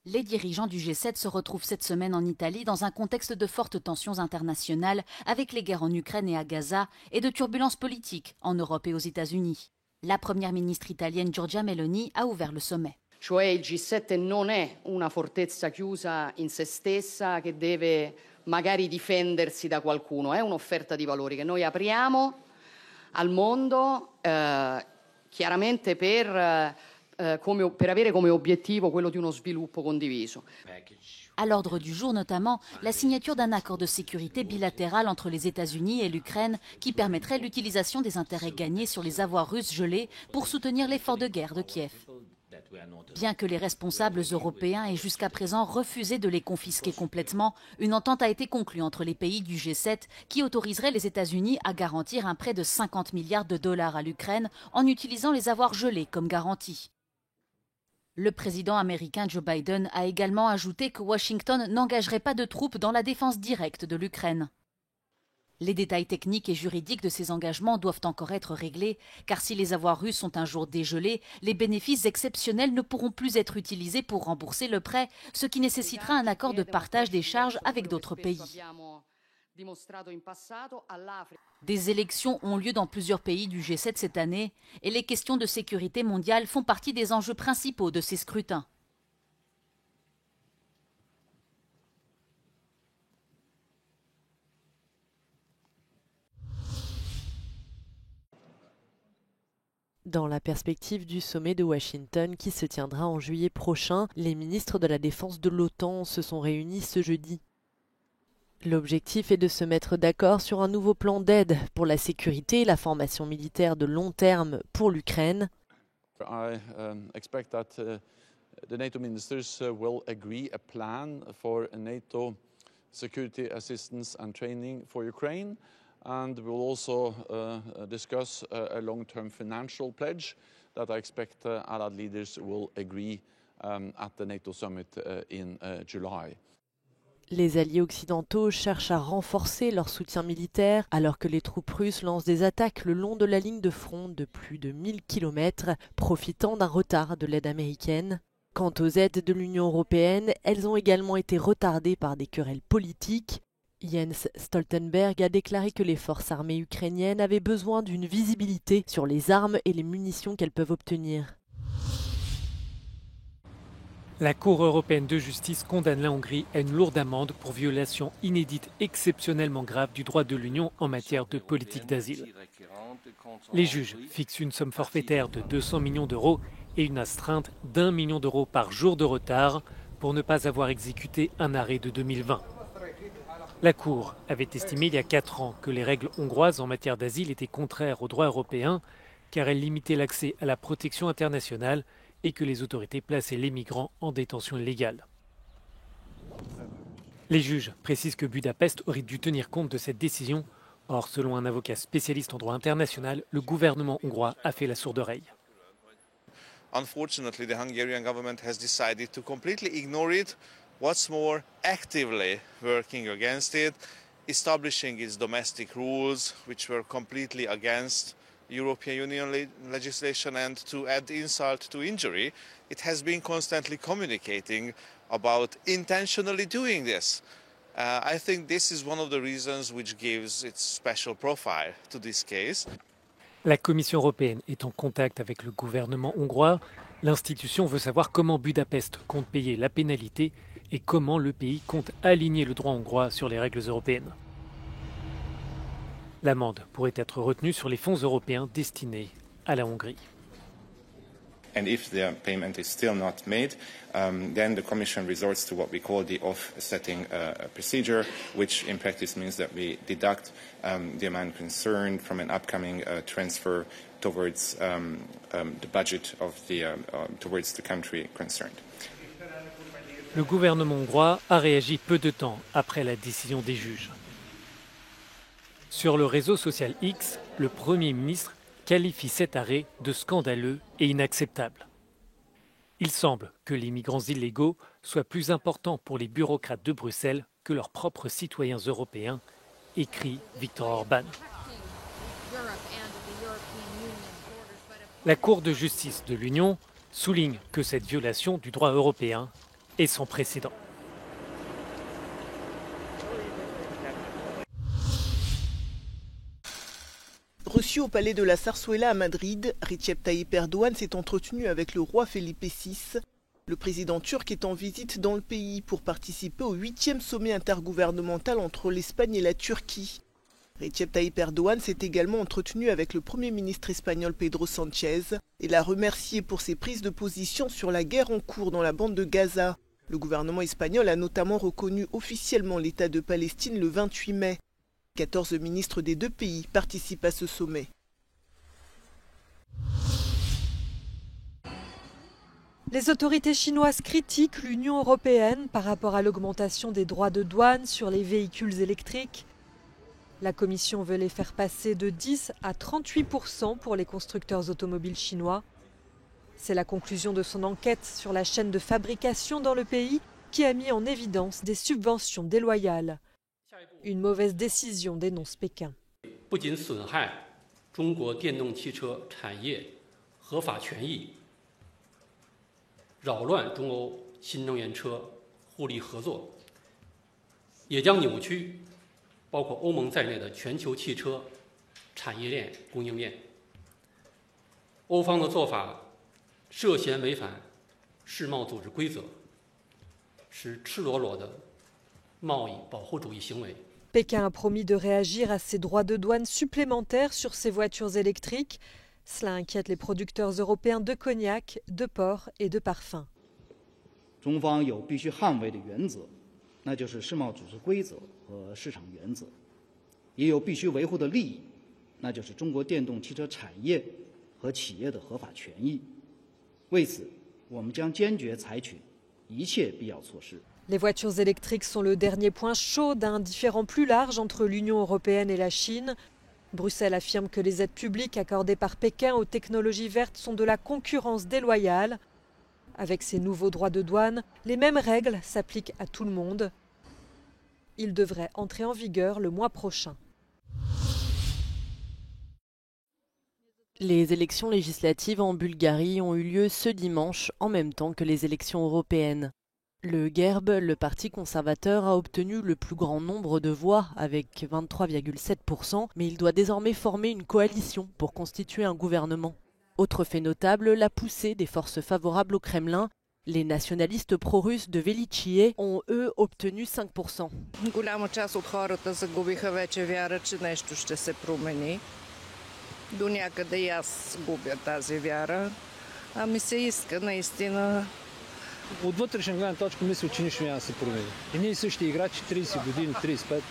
Les dirigeants du G7 se retrouvent cette semaine en Italie dans un contexte de fortes tensions internationales avec les guerres en Ukraine et à Gaza et de turbulences politiques en Europe et aux États-Unis. La première ministre italienne Giorgia Meloni a ouvert le sommet. Cioè il G7 non è una fortezza chiusa in se stessa che deve magari difendersi da qualcuno, è un'offerta di valori che noi apriamo al mondo chiaramente per avere come obiettivo quello di uno sviluppo condiviso. À l'ordre du jour notamment, la signature d'un accord de sécurité bilatéral entre les États-Unis et l'Ukraine qui permettrait l'utilisation des intérêts gagnés sur les avoirs russes gelés pour soutenir l'effort de guerre de Kiev. Bien que les responsables européens aient jusqu'à présent refusé de les confisquer complètement, une entente a été conclue entre les pays du G7 qui autoriserait les États-Unis à garantir un prêt de 50 milliards de dollars à l'Ukraine en utilisant les avoirs gelés comme garantie. Le président américain Joe Biden a également ajouté que Washington n'engagerait pas de troupes dans la défense directe de l'Ukraine. Les détails techniques et juridiques de ces engagements doivent encore être réglés, car si les avoirs russes sont un jour dégelés, les bénéfices exceptionnels ne pourront plus être utilisés pour rembourser le prêt, ce qui nécessitera un accord de partage des charges avec d'autres pays. Des élections ont lieu dans plusieurs pays du G7 cette année, et les questions de sécurité mondiale font partie des enjeux principaux de ces scrutins. Dans la perspective du sommet de Washington qui se tiendra en juillet prochain, les ministres de la Défense de l'OTAN se sont réunis ce jeudi. L'objectif est de se mettre d'accord sur un nouveau plan d'aide pour la sécurité et la formation militaire de long terme pour l'Ukraine. I expect that the NATO ministers will agree a plan for a NATO security assistance and training for Ukraine. And we'll also discuss a long-term financial pledge that I expect Allied leaders will agree at the NATO summit in July. Les alliés occidentaux cherchent à renforcer leur soutien militaire alors que les troupes russes lancent des attaques le long de la ligne de front de plus de 1000 km, profitant d'un retard de l'aide américaine. Quant aux aides de l'Union européenne, elles ont également été retardées par des querelles politiques. Jens Stoltenberg a déclaré que les forces armées ukrainiennes avaient besoin d'une visibilité sur les armes et les munitions qu'elles peuvent obtenir. La Cour européenne de justice condamne la Hongrie à une lourde amende pour violation inédite exceptionnellement grave du droit de l'Union en matière de politique d'asile. Les juges fixent une somme forfaitaire de 200 millions d'euros et une astreinte d'1 million d'euros par jour de retard pour ne pas avoir exécuté un arrêt de 2020. La Cour avait estimé il y a 4 ans que les règles hongroises en matière d'asile étaient contraires au droit européen car elles limitaient l'accès à la protection internationale et que les autorités plaçaient les migrants en détention illégale. Les juges précisent que Budapest aurait dû tenir compte de cette décision. Or, selon un avocat spécialiste en droit international, le gouvernement hongrois a fait la sourde oreille. Unfortunately, the Hungarian government has decided to completely ignore it. What's more, actively working against it, establishing its domestic rules, which were completely against European Union legislation, and to add insult to injury, it has been constantly communicating about intentionally doing this. I think this is one of the reasons which gives its special profile to this case. La Commission européenne est en contact avec le gouvernement hongrois. L'institution veut savoir comment Budapest compte payer la pénalité et comment le pays compte aligner le droit hongrois sur les règles européennes. L'amende pourrait être retenue sur les fonds européens destinés à la Hongrie. And if the payment is still not made, then the Commission resorts to what we call the offsetting procedure, which in practice means that we deduct the amount concerned from an upcoming transfer towards the budget of towards the country concerned. Le gouvernement hongrois a réagi peu de temps après la décision des juges. Sur le réseau social X, le Premier ministre qualifie cet arrêt de scandaleux et inacceptable. Il semble que les migrants illégaux soient plus importants pour les bureaucrates de Bruxelles que leurs propres citoyens européens, écrit Viktor Orban. La Cour de justice de l'Union souligne que cette violation du droit européen est sans précédent. Reçu au palais de la Zarzuela à Madrid, Recep Tayyip Erdogan s'est entretenu avec le roi Felipe VI. Le président turc est en visite dans le pays pour participer au 8e sommet intergouvernemental entre l'Espagne et la Turquie. Recep Tayyip Erdogan s'est également entretenu avec le Premier ministre espagnol Pedro Sánchez et l'a remercié pour ses prises de position sur la guerre en cours dans la bande de Gaza. Le gouvernement espagnol a notamment reconnu officiellement l'État de Palestine le 28 mai. 14 ministres des deux pays participent à ce sommet. Les autorités chinoises critiquent l'Union européenne par rapport à l'augmentation des droits de douane sur les véhicules électriques. La Commission veut les faire passer de 10 à 38% pour les constructeurs automobiles chinois. C'est la conclusion de son enquête sur la chaîne de fabrication dans le pays qui a mis en évidence des subventions déloyales. Une mauvaise décision, dénonce Pékin. Pékin a promis de réagir à ces droits de douane supplémentaires sur ses voitures électriques. Cela inquiète les producteurs européens de cognac, de porc et de parfums. Les voitures électriques sont le dernier point chaud d'un différend plus large entre l'Union européenne et la Chine. Bruxelles affirme que les aides publiques accordées par Pékin aux technologies vertes sont de la concurrence déloyale. Avec ces nouveaux droits de douane, les mêmes règles s'appliquent à tout le monde. Ils devraient entrer en vigueur le mois prochain. Les élections législatives en Bulgarie ont eu lieu ce dimanche, en même temps que les élections européennes. Le GERB, le parti conservateur, a obtenu le plus grand nombre de voix, avec 23,7%, mais il doit désormais former une coalition pour constituer un gouvernement. Autre fait notable, la poussée des forces favorables au Kremlin. Les nationalistes pro-russes de Vélichié ont, eux, obtenu 5%. От вътрешна гледна точка мисля, че нищо няма да се промени. Едни и същи играчи, 30 години, 35.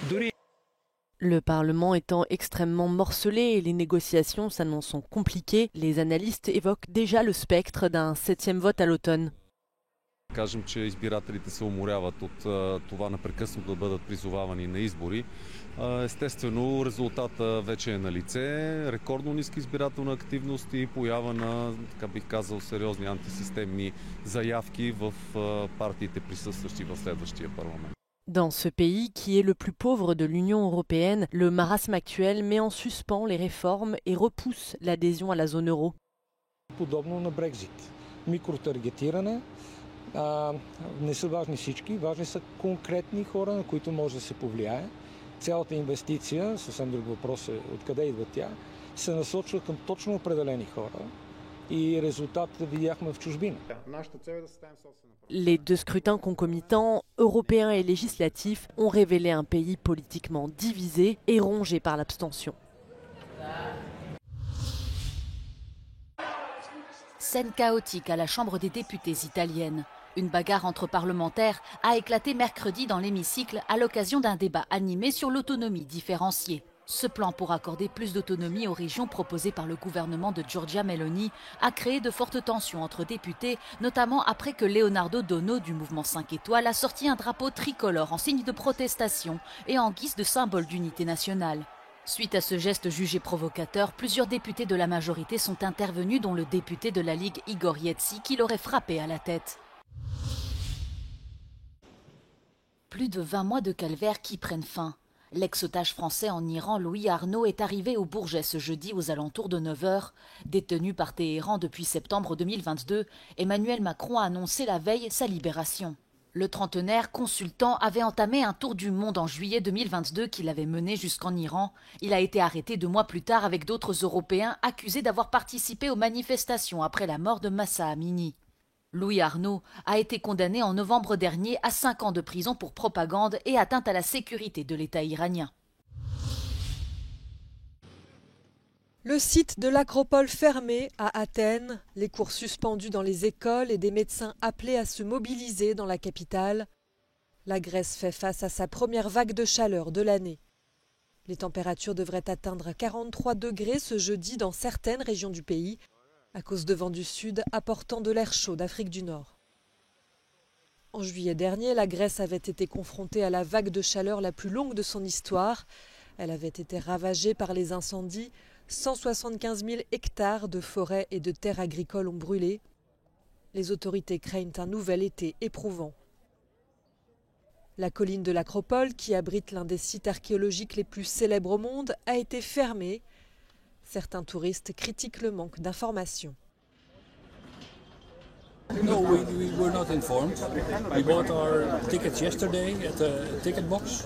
Дори Le Parlement étant extrêmement morcelé et les négociations s'annonçant compliquées, les analystes évoquent déjà le spectre d'un 7e vote à l'automne. Кажем, че избирателите се уморяват от това непрекъснато да бъдат призовавани на избори. Естествено, резултата вече е налице. Рекордно ниска избирателна активност и поява на, така бих казал, сериозни антисистемни заявки в партиите, присъстващи в следващия парламент. Dans ce pays, qui est le plus pauvre de l'Union européenne, le marasme actuel met en suspens les réformes et repousse l'adhésion à la zone euro. Подобно на Брекзит. Микротаргетиране. Не са важни всички, важни са конкретни хора, на които може да се повлияе. Цялата инвестиция, съвсем друг въпрос е откъде идва тя, се насочва към точно определени хора и резултатите видяхме в чужбина. Les deux scrutins concomitants, européens et législatifs, ont révélé un pays politiquement divisé et rongé par l'abstention. Scène chaotique à la Chambre des députés italienne. Une bagarre entre parlementaires a éclaté mercredi dans l'hémicycle à l'occasion d'un débat animé sur l'autonomie différenciée. Ce plan pour accorder plus d'autonomie aux régions proposé par le gouvernement de Giorgia Meloni a créé de fortes tensions entre députés, notamment après que Leonardo Dono du mouvement 5 étoiles a sorti un drapeau tricolore en signe de protestation et en guise de symbole d'unité nationale. Suite à ce geste jugé provocateur, plusieurs députés de la majorité sont intervenus, dont le député de la Ligue Igor Ietzi qui l'aurait frappé à la tête. Plus de 20 mois de calvaire qui prennent fin. L'ex-otage français en Iran, Louis Arnault, est arrivé au Bourget ce jeudi aux alentours de 9 h. Détenu par Téhéran depuis septembre 2022, Emmanuel Macron a annoncé la veille sa libération. Le trentenaire consultant avait entamé un tour du monde en juillet 2022 qu'il avait mené jusqu'en Iran. Il a été arrêté 2 mois plus tard avec d'autres Européens accusés d'avoir participé aux manifestations après la mort de Mahsa Amini. Louis Arnault a été condamné en novembre dernier à 5 ans de prison pour propagande et atteinte à la sécurité de l'État iranien. Le site de l'Acropole fermé à Athènes, les cours suspendus dans les écoles et des médecins appelés à se mobiliser dans la capitale. La Grèce fait face à sa première vague de chaleur de l'année. Les températures devraient atteindre 43 degrés ce jeudi dans certaines régions du pays, à cause de vents du sud apportant de l'air chaud d'Afrique du Nord. En juillet dernier, la Grèce avait été confrontée à la vague de chaleur la plus longue de son histoire. Elle avait été ravagée par les incendies. 175 000 hectares de forêts et de terres agricoles ont brûlé. Les autorités craignent un nouvel été éprouvant. La colline de l'Acropole, qui abrite l'un des sites archéologiques les plus célèbres au monde, a été fermée. Certains touristes critiquent le manque d'informations. No, we were not informed. We bought our tickets yesterday at the ticket box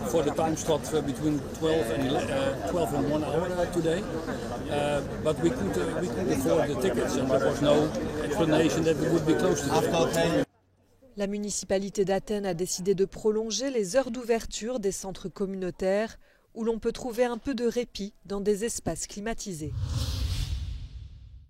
for the time slot between 12 and 1 hour today. But we could afford the tickets and there was no explanation that we would be closed today. La municipalité d'Athènes a décidé de prolonger les heures d'ouverture des centres communautaires où l'on peut trouver un peu de répit dans des espaces climatisés.